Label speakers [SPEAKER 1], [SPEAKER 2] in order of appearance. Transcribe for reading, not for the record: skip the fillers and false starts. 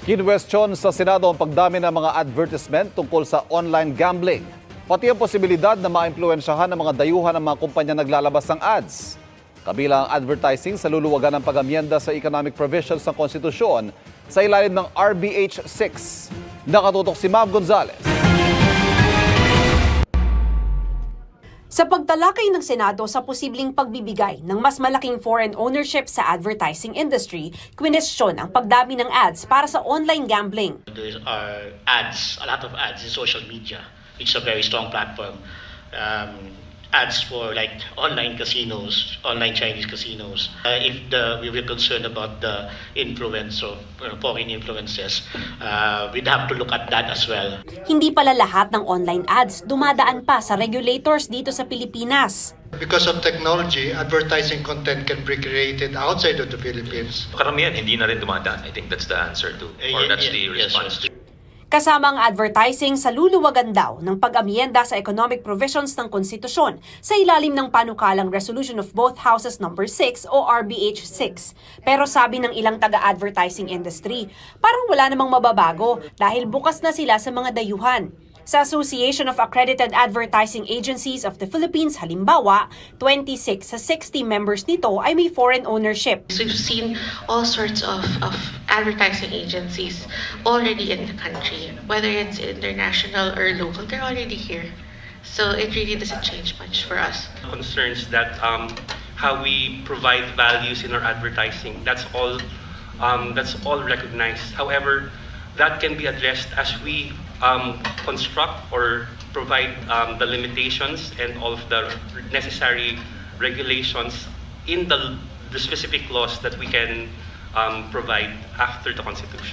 [SPEAKER 1] Kinwestiyon sa Senado ang pagdami ng mga advertisement tungkol sa online gambling. Pati ang posibilidad na maimpluwensyahan ng mga dayuhan ng mga kumpanya naglalabas ng ads. Kabilang ang advertising sa luluwagan ng pag-amyenda sa economic provisions ng konstitusyon sa ilalim ng RBH 6. Nakatutok si Mav Gonzalez.
[SPEAKER 2] Sa pagtalakay ng Senado sa posibleng pagbibigay ng mas malaking foreign ownership sa advertising industry, kwinestyon ang pagdami ng ads para sa online gambling.
[SPEAKER 3] There are ads, a lot of ads in social media, which is a very strong platform. Ads for like online casinos, online Chinese casinos. We were concerned about the influence of foreign influences, we'd have to look at that as well.
[SPEAKER 2] Hindi pala lahat ng online ads dumadaan pa sa regulators dito sa Pilipinas.
[SPEAKER 4] Because of technology, advertising content can be created outside of the Philippines.
[SPEAKER 5] Karamihan, hindi na rin dumadaan. I think that's the answer to, or that's the response.
[SPEAKER 3] Yes.
[SPEAKER 2] Kasama ang advertising sa luluwagan daw ng pag-amyenda sa economic provisions ng konstitusyon sa ilalim ng panukalang Resolution of Both Houses No. 6 o RBH 6. Pero sabi ng ilang taga-advertising industry, parang wala namang mababago dahil bukas na sila sa mga dayuhan. Sa Association of Accredited Advertising Agencies of the Philippines, halimbawa, 26 sa 60 members nito ay may foreign ownership.
[SPEAKER 6] We've seen all sorts of advertising agencies already in the country, whether it's international or local, they're already here. So it really doesn't change much for us.
[SPEAKER 7] Concerns that how we provide values in our advertising, that's all recognized. However, that can be addressed as we construct or provide the limitations and all of the necessary regulations in the specific laws that we can provide after the Constitution.